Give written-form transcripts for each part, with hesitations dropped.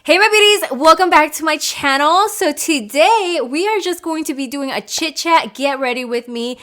Hey my beauties, welcome back to my channel. So today we are just going to be doing a chit chat, get ready with me,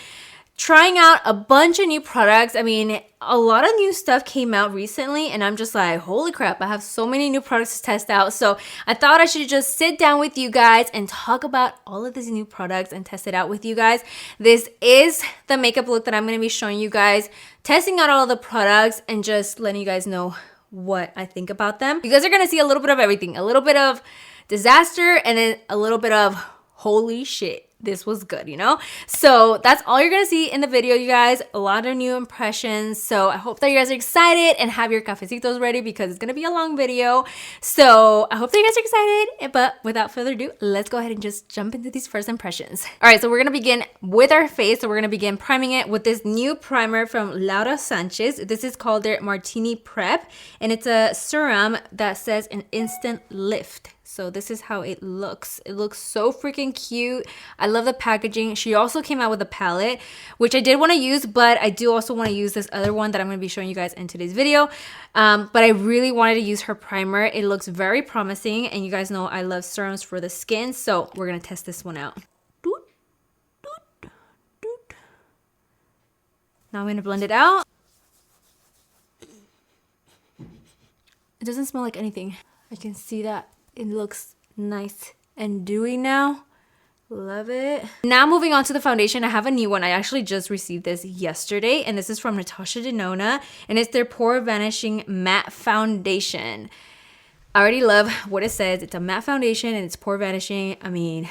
trying out a bunch of new products. I mean, a lot of new stuff came out recently and I'm just like, holy crap, I have so many new products to test out. So I thought I should just sit down with you guys and talk about all of these new products and test it out with you guys. This is the makeup look that I'm going to be showing you guys, testing out all of the products and just letting you guys know what I think about them. You guys are gonna see a little bit of everything, a little bit of disaster and then a little bit of holy shit, this was good, you know? So that's all you're gonna see in the video, you guys. A lot of new impressions. So I hope that you guys are excited and have your cafecitos ready because it's gonna be a long video. So I hope that you guys are excited, but without further ado, let's go ahead and just jump into these first impressions. All right, so we're gonna begin with our face. So we're gonna begin priming it with this new primer from Sanchez. This is called their Martini Prep, and it's a serum that says an instant lift. So this is how it looks. It looks so freaking cute. I love the packaging. She also came out with a palette, which I did want to use, but I do also want to use this other one that I'm going to be showing you guys in today's video. But I really wanted to use her primer. It looks very promising, and you guys know I love serums for the skin, so we're going to test this one out. Now I'm going to blend it out. It doesn't smell like anything. I can see that. It looks nice and dewy now. Love it. Now moving on to the foundation, I have a new one. I actually just received this yesterday, and this is from Natasha Denona, and it's their Pore Vanishing Matte Foundation. I already love what it says. It's a matte foundation and it's pore vanishing. I mean,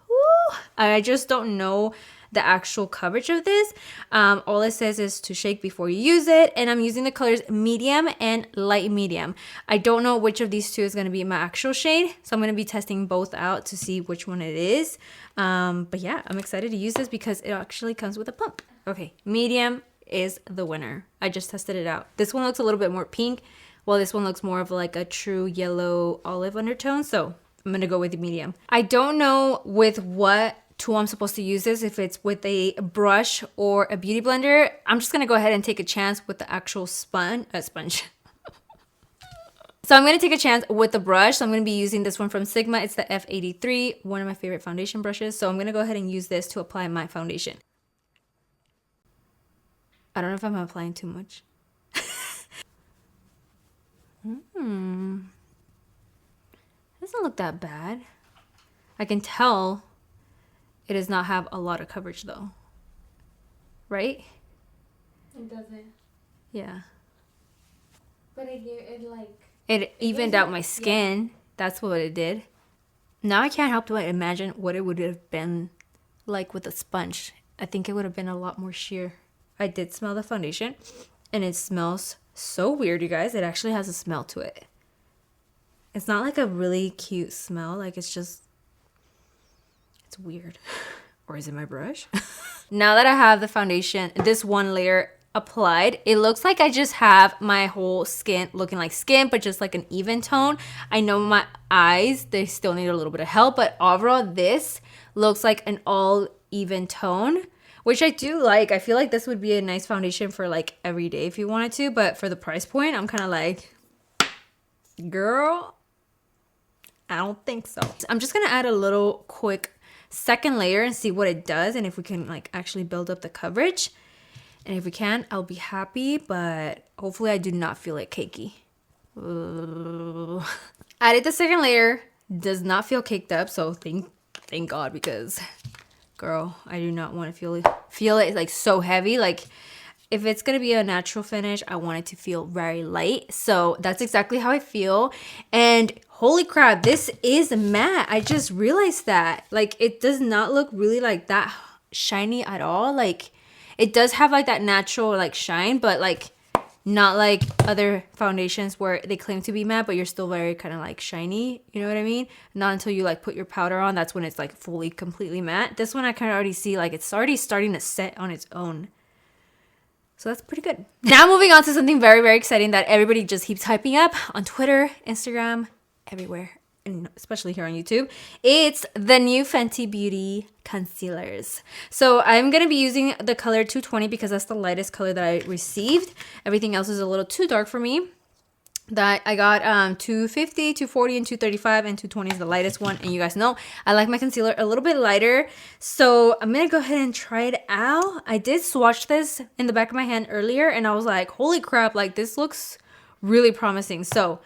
woo, I just don't know the actual coverage of this. All it says is to shake before you use it, and I'm using the colors medium and light medium. I don't know which of these two is going to be my actual shade, so I'm going to be testing both out to see which one it is. But yeah, I'm excited to use this because it actually comes with a pump. Okay, medium is the winner. I just tested it out. This one looks a little bit more pink, while this one looks more of like a true yellow olive undertone, so I'm going to go with the medium. I don't know with what tool I'm supposed to use this, if it's with a brush or a beauty blender. I'm just gonna go ahead and take a chance with the actual sponge. So I'm gonna take a chance with the brush. So I'm gonna be using this one from Sigma. It's the F83, one of my favorite foundation brushes. So I'm gonna go ahead and use this to apply my foundation. I don't know if I'm applying too much. Doesn't look that bad. I can tell it does not have a lot of coverage though, right? It doesn't. Yeah. But it evened out my skin. Yeah. That's what it did. Now I can't help but imagine what it would have been like with a sponge. I think it would have been a lot more sheer. I did smell the foundation, and it smells so weird, you guys. It actually has a smell to it. It's not like a really cute smell. Like it's weird. Or is it my brush? Now that I have the foundation, this one layer applied, it looks like I just have my whole skin looking like skin, but just like an even tone. I know my eyes, they still need a little bit of help, but overall this looks like an all even tone, which I do like. I feel like this would be a nice foundation for like every day if you wanted to, but for the price point, I'm kind of like, girl, I don't think so. I'm just gonna add a little quick second layer and see what it does, and if we can like actually build up the coverage. And if we can, I'll be happy, but hopefully I do not feel it cakey. Added the second layer, does not feel caked up, so thank God, because girl, I do not want to feel it like so heavy. Like if it's gonna be a natural finish, I want it to feel very light. So that's exactly how I feel. And holy crap, this is matte. I just realized that. Like it does not look really like that shiny at all. Like it does have like that natural like shine, but like not like other foundations where they claim to be matte, but you're still very kind of like shiny. You know what I mean? Not until you like put your powder on, that's when it's like fully completely matte. This one I can already see like it's already starting to set on its own. So that's pretty good. Now moving on to something very, very exciting that everybody just keeps hyping up on Twitter, Instagram, everywhere, and especially here on YouTube. It's the new Fenty Beauty concealers. So I'm going to be using the color 220 because that's the lightest color that I received. Everything else is a little too dark for me. that I got 250, 240, and 235, and 220 is the lightest one. And you guys know I like my concealer a little bit lighter, so I'm gonna go ahead and try it out. I did swatch this in the back of my hand earlier, and I was like, holy crap, like this looks really promising. So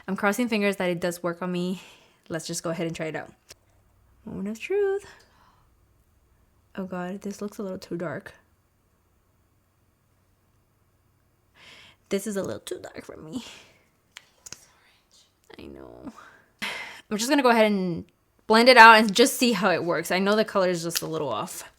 I'm crossing fingers that it does work on me. Let's just go ahead and try it out. Moment of truth. Oh god, this looks a little too dark. This is a little too dark for me. I know. I'm just gonna go ahead and blend it out and just see how it works. I know the color is just a little off.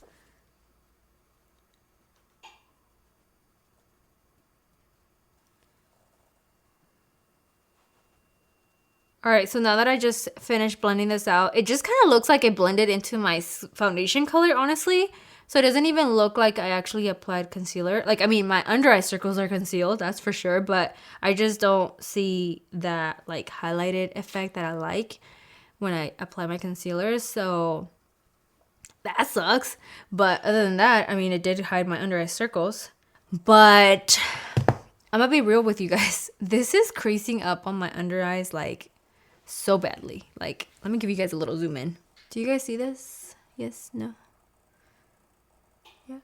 All right, so now that I just finished blending this out, it just kind of looks like it blended into my foundation color, honestly. So it doesn't even look like I actually applied concealer. Like, I mean, my under eye circles are concealed, that's for sure. But I just don't see that, like, highlighted effect that I like when I apply my concealer. So that sucks. But other than that, I mean, it did hide my under eye circles. But I'm gonna be real with you guys. This is creasing up on my under eyes, like, so badly. Like, let me give you guys a little zoom in. Do you guys see this? Yes? No? Yeah.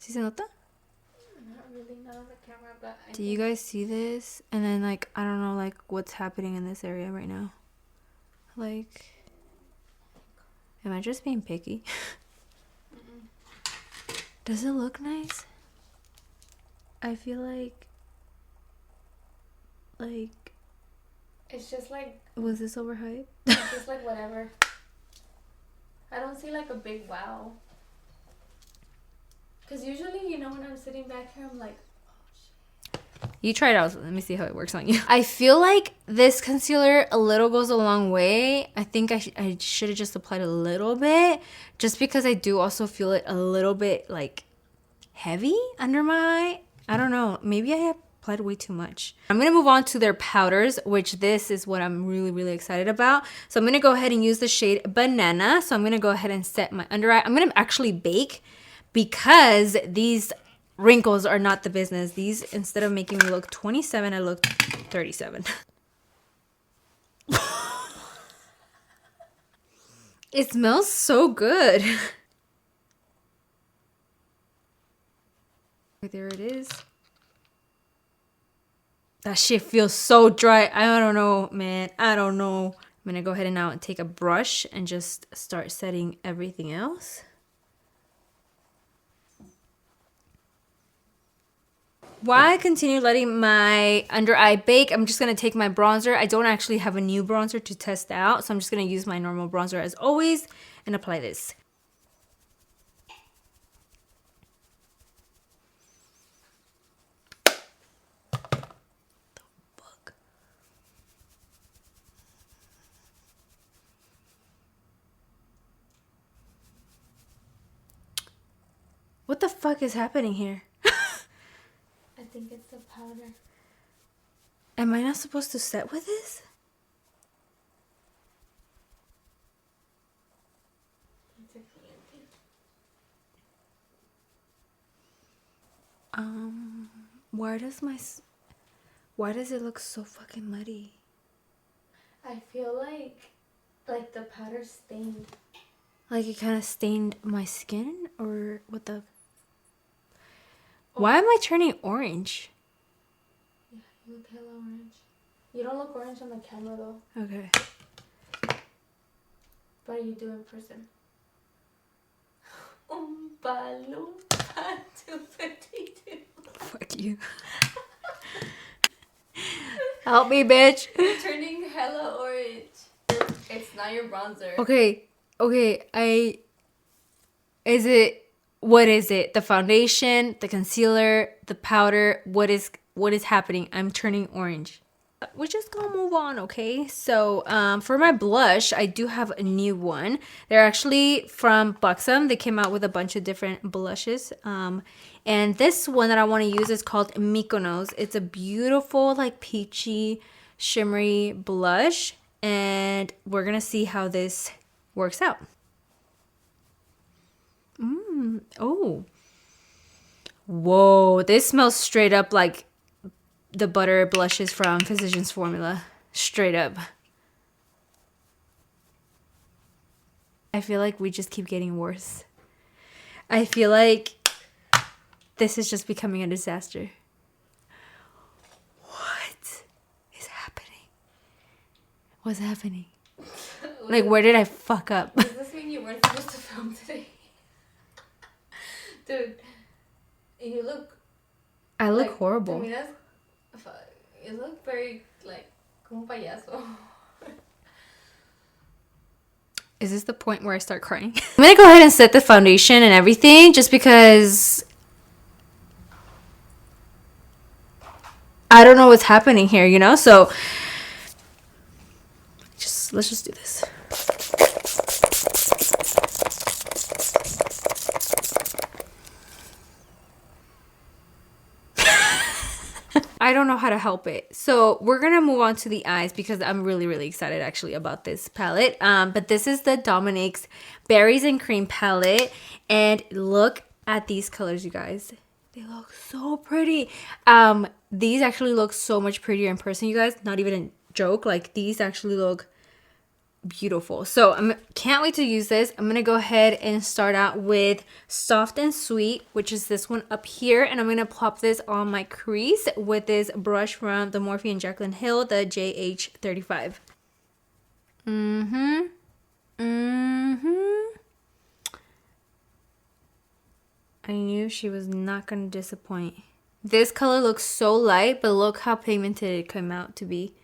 ¿Sí se nota? Not really, not on the camera, but Do you guys see this? And then, like, I don't know, like, what's happening in this area right now. Like, am I just being picky? Does it look nice? I feel like it's just like, was this overhyped? it's just like whatever. I don't see like a big wow. Because usually, you know, when I'm sitting back here, I'm like, oh shit. You try it out. Let me see how it works on you. I feel like this concealer a little goes a long way. I think I should have just applied a little bit, just because I do also feel it a little bit like heavy under my eye. I don't know. Maybe I applied way too much. I'm going to move on to their powders, which this is what I'm really, really excited about. So I'm going to go ahead and use the shade Banana. So I'm going to go ahead and set my under eye. I'm going to actually bake because these wrinkles are not the business. These, instead of making me look 27, I look 37. It smells so good. There it is. That shit feels so dry. I don't know, man. I don't know. I'm gonna go ahead and now take a brush and just start setting everything else. While I continue letting my under eye bake, I'm just gonna take my bronzer. I don't actually have a new bronzer to test out, so I'm just gonna use my normal bronzer as always and apply this. What the fuck is happening here? I think it's the powder. Am I not supposed to set with this? Why does it look so fucking muddy? I feel like the powder stained. Like it kind of stained my skin, or what the? Why am I turning orange? Yeah, you look hella orange. You don't look orange on the camera though. Okay. But you do in person. Balloon 252. Fuck you. Help me, bitch. You're turning hella orange. It's not your bronzer. Okay. What is it? The foundation, the concealer, the powder, what is happening? I'm turning orange. We're just gonna move on, okay? So for my blush, I do have a new one. They're actually from Buxom. They came out with a bunch of different blushes. And this one that I want to use is called Mykonos. It's a beautiful, like, peachy, shimmery blush. And we're gonna see how this works out. Oh. Whoa, this smells straight up like the butter blushes from Physicians Formula. Straight up. I feel like we just keep getting worse. I feel like this is just becoming a disaster. What is happening? What's happening? Like, where did I fuck up? Does this mean you weren't supposed to film today? Dude, you look... I look horrible. You look very, like, como payaso. Is this the point where I start crying? I'm gonna go ahead and set the foundation and everything just because I don't know what's happening here, you know? So let's just do this. I don't know how to help it. So we're gonna move on to the eyes because I'm really, really excited actually about this palette. But this is the Dominique's Berries and Cream palette. And look at these colors, you guys. They look so pretty. These actually look so much prettier in person, you guys. Not even a joke. Like, these actually look beautiful. So I can't wait to use this. I'm gonna go ahead and start out with Soft and Sweet, which is this one up here, and I'm gonna pop this on my crease with this brush from the Morphe and Jaclyn Hill, the JH35. I knew she was not gonna disappoint. This color looks so light, but look how pigmented it came out to be.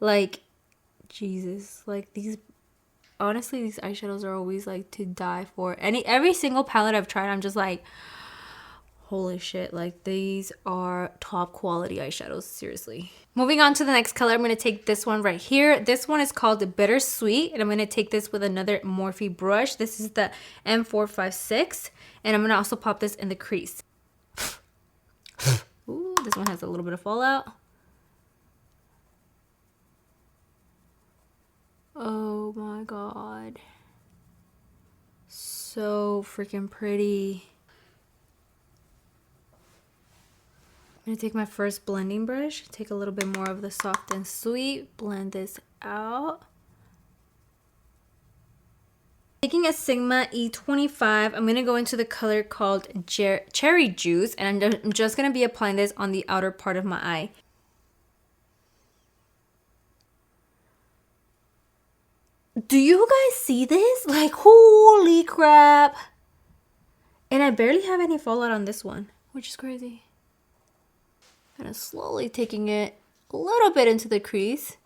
Like, Jesus, like these, honestly, these eyeshadows are always like to die for. Every single palette I've tried, I'm just like, holy shit, like these are top quality eyeshadows, seriously. Moving on to the next color, I'm going to take this one right here. This one is called the Bittersweet, and I'm going to take this with another Morphe brush. This is the M456, and I'm going to also pop this in the crease. Ooh, this one has a little bit of fallout. Oh my god. So freaking pretty. I'm going to take my first blending brush, take a little bit more of the Soft and Sweet, blend this out. Taking a Sigma E25, I'm going to go into the color called Cherry Juice, and I'm just going to be applying this on the outer part of my eye. Do you guys see this? Like, holy crap. And I barely have any fallout on this one, which is crazy. Kind of slowly taking it a little bit into the crease.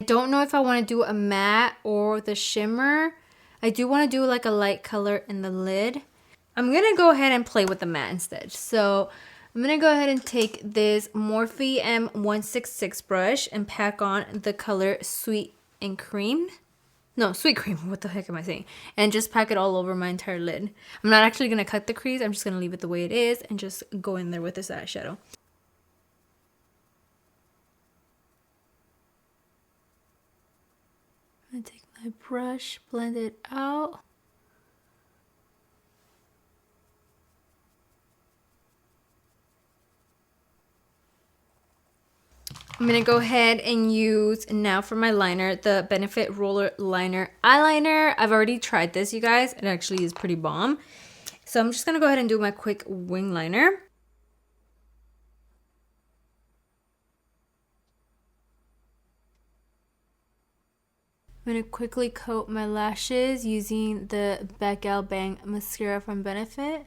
I don't know if I want to do a matte or the shimmer. I do want to do like a light color in the lid. I'm going to go ahead and play with the matte instead. So I'm going to go ahead and take this Morphe M166 brush and pack on the color Sweet and Cream. No, Sweet Cream. What the heck am I saying? And just pack it all over my entire lid. I'm not actually going to cut the crease. I'm just going to leave it the way it is and just go in there with this eyeshadow. I'm going to take my brush, blend it out. I'm going to go ahead and use now for my liner, the Benefit Roller Liner Eyeliner. I've already tried this, you guys. It actually is pretty bomb. So I'm just going to go ahead and do my quick wing liner. I'm going to quickly coat my lashes using the BadGAL Bang Mascara from Benefit.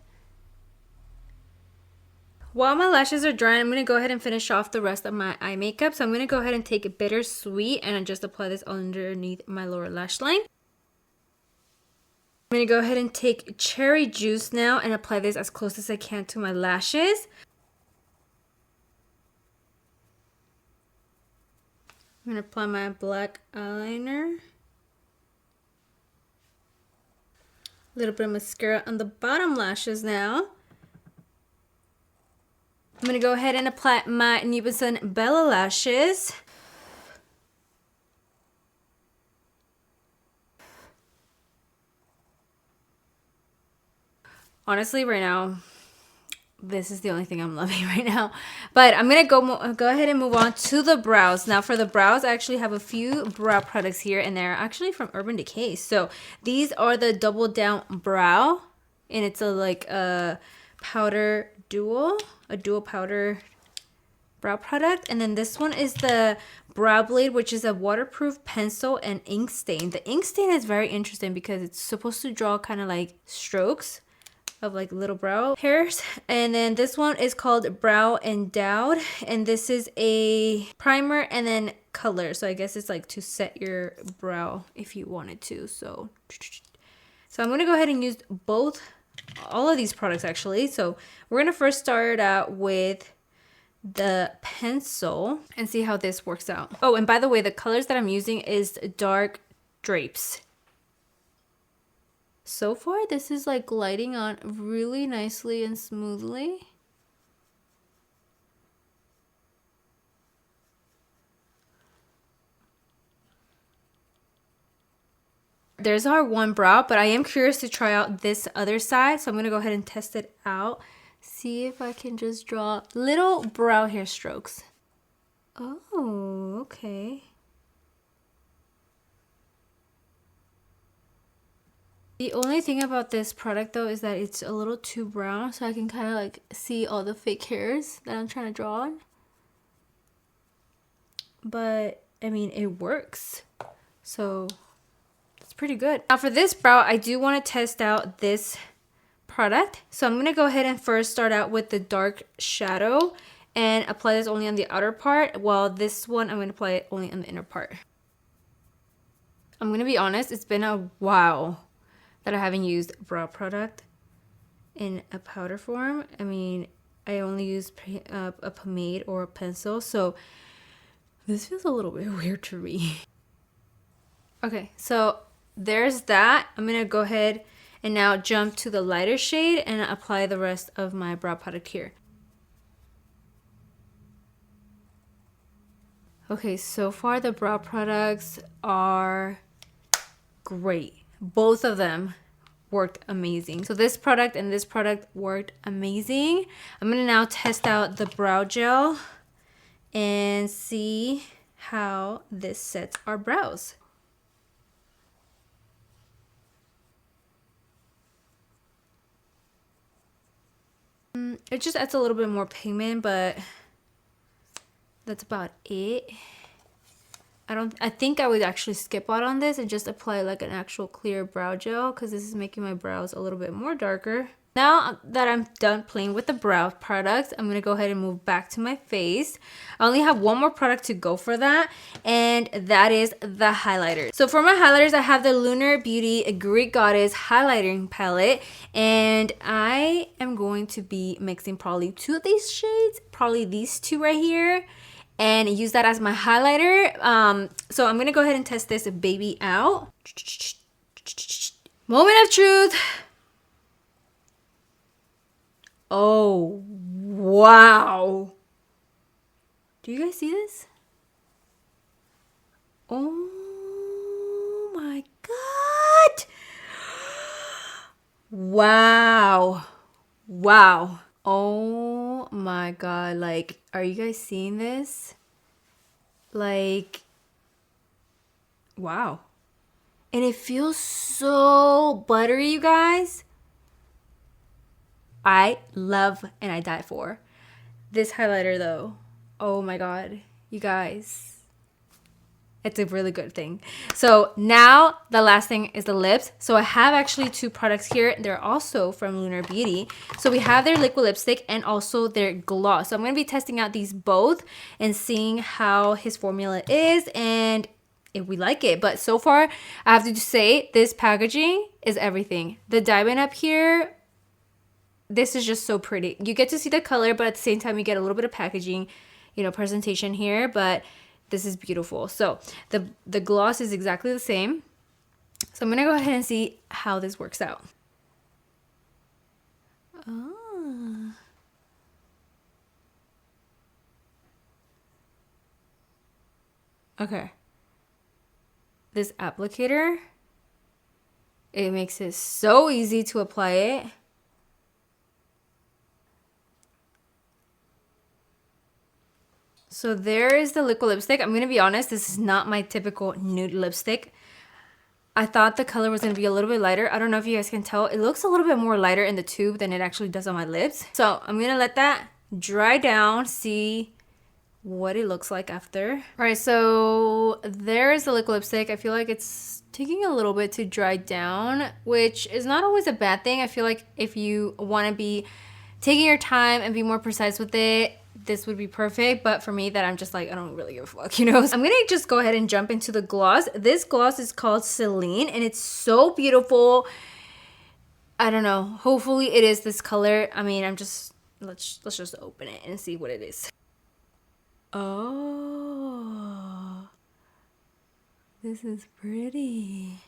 While my lashes are drying, I'm going to go ahead and finish off the rest of my eye makeup. So I'm going to go ahead and take Bittersweet and just apply this underneath my lower lash line. I'm going to go ahead and take Cherry Juice now and apply this as close as I can to my lashes. I'm going to apply my black eyeliner. A little bit of mascara on the bottom lashes now. I'm going to go ahead and apply my Nubisan Bella lashes. Honestly, right now, this is the only thing I'm loving right now. But I'm gonna go ahead and move on to the brows. Now for the brows, I actually have a few brow products here, and they're actually from Urban Decay. So these are the Double Down Brow, and it's a powder duo, a dual powder brow product. And then this one is the Brow Blade, which is a waterproof pencil and ink stain. The ink stain is very interesting because it's supposed to draw kind of like strokes of like little brow hairs. And then this one is called Brow Endowed, and this is a primer and then color. So I guess it's like to set your brow if you wanted to. So I'm gonna go ahead and use all of these products actually. So we're gonna first start out with the pencil and see how this works out. Oh, and by the way, the colors that I'm using is Dark Drapes. So far, this is like gliding on really nicely and smoothly. There's our one brow, but I am curious to try out this other side. So I'm gonna go ahead and test it out. See if I can just draw little brow hair strokes. Oh, okay. The only thing about this product though is that it's a little too brown, so I can kind of like see all the fake hairs that I'm trying to draw on. But I mean, it works. So it's pretty good. Now for this brow, I do want to test out this product. So I'm going to go ahead and first start out with the dark shadow and apply this only on the outer part, while this one I'm going to apply it only on the inner part. I'm going to be honest, it's been a while that I haven't used brow product in a powder form. I mean, I only use a pomade or a pencil, so this feels a little bit weird to me. Okay, so there's that. I'm gonna go ahead and now jump to the lighter shade and apply the rest of my brow product here. Okay, so far the brow products are great. Both of them worked amazing. So this product and this product worked amazing. I'm gonna now test out the brow gel and see how this sets our brows. It just adds a little bit more pigment, but that's about it. I think I would actually skip out on this and just apply like an actual clear brow gel, because this is making my brows a little bit more darker. Now that I'm done playing with the brow products, I'm going to go ahead and move back to my face. I only have one more product to go for that, and that is the highlighter. So for my highlighters, I have the Lunar Beauty Greek Goddess highlighting palette, and I am going to be mixing probably two of these shades, probably these two right here, and use that as my highlighter. So I'm going to go ahead and test this baby out. Moment of truth. Oh, wow. Do you guys see this? Oh my God. Wow. Wow. Oh my God. Like, are you guys seeing this? Like, wow. And it feels so buttery, you guys. I love and I die for this highlighter though. Oh my God, you guys. It's a really good thing. So now the last thing is the lips. So I have actually two products here. They're also from Lunar Beauty. So we have their liquid lipstick and also their gloss. So I'm going to be testing out these both and seeing how his formula is and if we like it. But so far, I have to say this packaging is everything. The diamond up here, this is just so pretty. You get to see the color, but at the same time, you get a little bit of packaging, you know, presentation here, but this is beautiful. So the gloss is exactly the same. So I'm going to go ahead and see how this works out. Oh. Okay. This applicator, it makes it so easy to apply it. So there is the liquid lipstick. I'm gonna be honest, this is not my typical nude lipstick. I thought the color was gonna be a little bit lighter. I don't know if you guys can tell. It looks a little bit more lighter in the tube than it actually does on my lips. So I'm gonna let that dry down, see what it looks like after. All right, so there's the liquid lipstick. I feel like it's taking a little bit to dry down, which is not always a bad thing. I feel like if you wanna be taking your time and be more precise with it, this would be perfect. But for me, that I'm just like, I don't really give a fuck, you know? I'm gonna just go ahead and jump into the gloss. This gloss is called Selene and it's so beautiful. I don't know, hopefully it is this color. I mean, let's just open it and see what it is. Oh, this is pretty.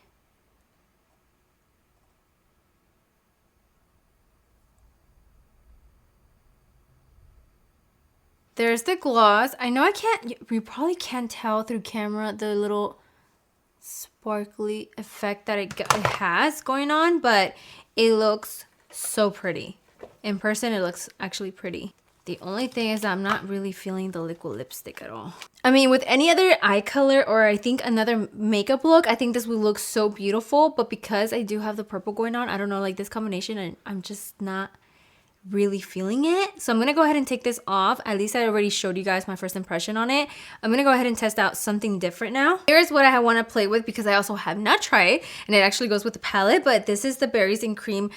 There's the gloss. I know you probably can't tell through camera the little sparkly effect that it has going on, but it looks so pretty. In person, it looks actually pretty. The only thing is I'm not really feeling the liquid lipstick at all. I mean, with any other eye color or I think another makeup look, I think this would look so beautiful, but because I do have the purple going on, I don't know, like this combination, and I'm just not really feeling it. So I'm gonna go ahead and take this off. At least I already showed you guys my first impression on it. I'm gonna go ahead and test out something different now. Here's what I want to play with because I also have not tried, and it actually goes with the palette, but this is the Berries and Cream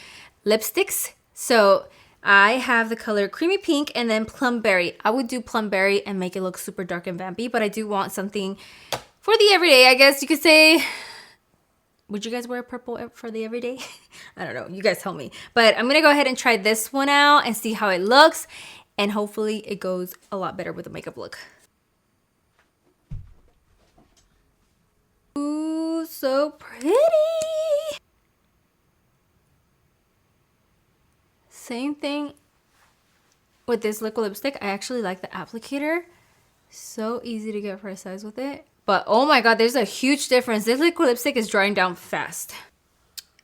lipsticks. So I have the color Creamy Pink and then Plum Berry. I would do Plum Berry and make it look super dark and vampy, but I do want something for the everyday, I guess you could say. Would you guys wear purple for the everyday? I don't know. You guys tell me. But I'm going to go ahead and try this one out and see how it looks. And hopefully it goes a lot better with the makeup look. Ooh, so pretty. Same thing with this liquid lipstick. I actually like the applicator. So easy to get precise with it. But oh my god, there's a huge difference. This liquid lipstick is drying down fast.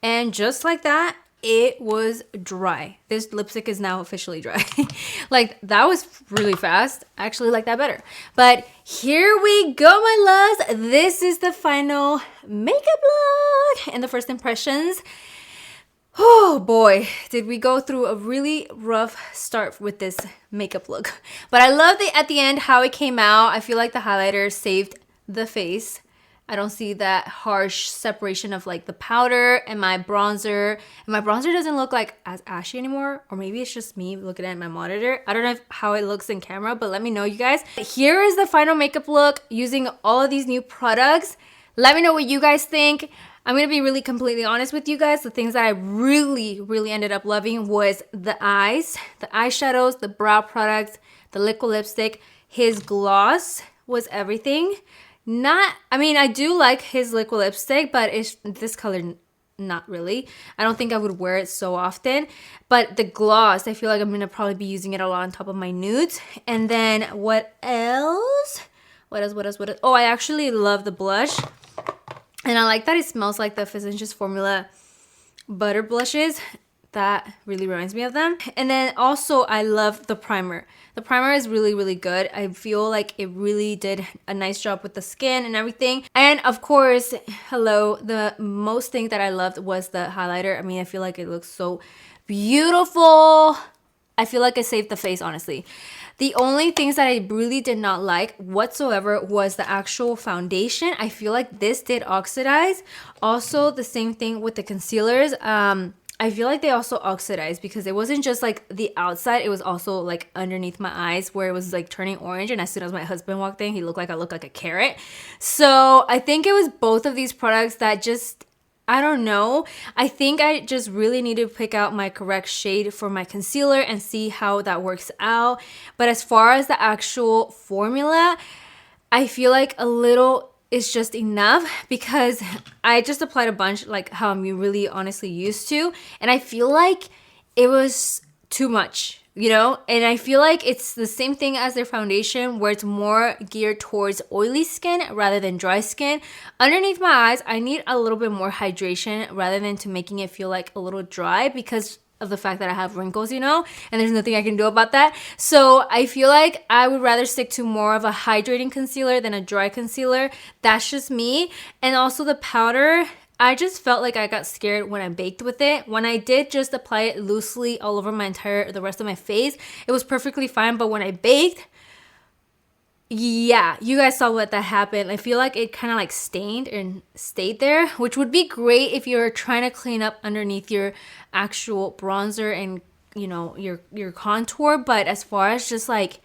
And just like that, it was dry. This lipstick is now officially dry. Like, that was really fast. I actually like that better. But here we go, my loves. This is the final makeup look and the first impressions. Oh boy, did we go through a really rough start with this makeup look. But I love at the end how it came out. I feel like the highlighter saved the face. I don't see that harsh separation of like the powder and my bronzer. And my bronzer doesn't look like as ashy anymore. Or maybe it's just me looking at my monitor. I don't know how it looks in camera, but let me know, you guys. Here is the final makeup look using all of these new products. Let me know what you guys think. I'm going to be really completely honest with you guys. The things that I really ended up loving was the eyes, the eyeshadows, the brow products, the liquid lipstick. His gloss was everything. I mean, I do like his liquid lipstick, but it's this color, not really. I don't think I would wear it so often. But the gloss, I feel like I'm going to probably be using it a lot on top of my nudes. And then what else? What else? Oh, I actually love the blush. And I like that it smells like the Sanchez formula butter blushes. That really reminds me of them. And then also I love the primer. The primer is really good. I feel like it really did a nice job with the skin and everything. And of course, hello, the most thing that I loved was the highlighter. I mean, I feel like it looks so beautiful. I feel like it saved the face, honestly. The only things that I really did not like whatsoever was the actual foundation. I feel like this did oxidize. Also, the same thing with the concealers. I feel like they also oxidized because it wasn't just like the outside, it was also like underneath my eyes where it was like turning orange. And as soon as my husband walked in, he looked like I looked like a carrot. So I think it was both of these products that just, I don't know. I think I just really need to pick out my correct shade for my concealer and see how that works out. But as far as the actual formula, I feel like a little is just enough because I just applied a bunch like how I'm really honestly used to. And I feel like it was too much, you know? And I feel like it's the same thing as their foundation where it's more geared towards oily skin rather than dry skin. Underneath my eyes, I need a little bit more hydration rather than to making it feel like a little dry because of the fact that I have wrinkles, you know, and there's nothing I can do about that. So I feel like I would rather stick to more of a hydrating concealer than a dry concealer. That's just me. And also the powder, I just felt like I got scared when I baked with it. When I did just apply it loosely all over the rest of my face, it was perfectly fine. But when I baked, yeah, you guys saw what that happened. I feel like it kind of like stained and stayed there, which would be great if you're trying to clean up underneath your actual bronzer and, you know, your contour. But as far as just like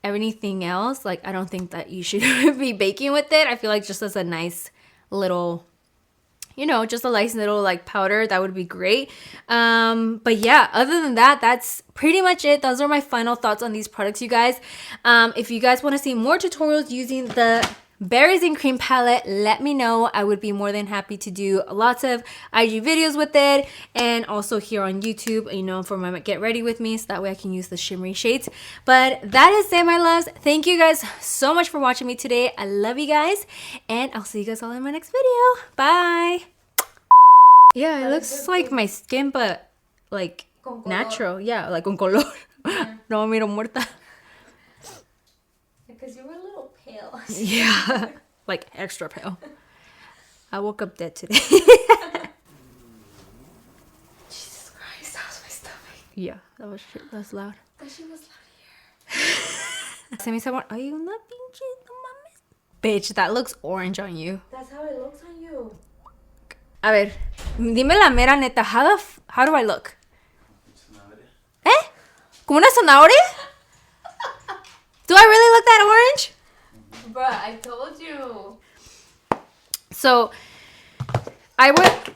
everything else, like I don't think that you should be baking with it. I feel like just as a nice little, you know, just a nice little like powder, that would be great. But yeah, other than that, that's pretty much it. Those are my final thoughts on these products, you guys. If you guys want to see more tutorials using the Berries and Cream palette, let me know. I would be more than happy to do lots of IG videos with it, and also here on YouTube, you know, for my Get Ready With Me, so that way I can use the shimmery shades. But that is it, my loves. Thank you guys so much for watching me today. I love you guys, and I'll see you guys all in my next video. Bye. Yeah, it looks like my skin, but like natural. Yeah, like con color. No me miro muerta. Because you were a little pale. Yeah, like extra pale. I woke up dead today. Jesus Christ, that was my stomach. Yeah, that's loud. That shit was loud here. Se me hizo ay, una pinche, no mames. Bitch, that looks orange on you. That's how it looks on you. A ver, dime la mera neta. How do I look? ¿Eh? ¿Como una zanahoria? Do I really look that orange? Bruh, I told you. So, I went...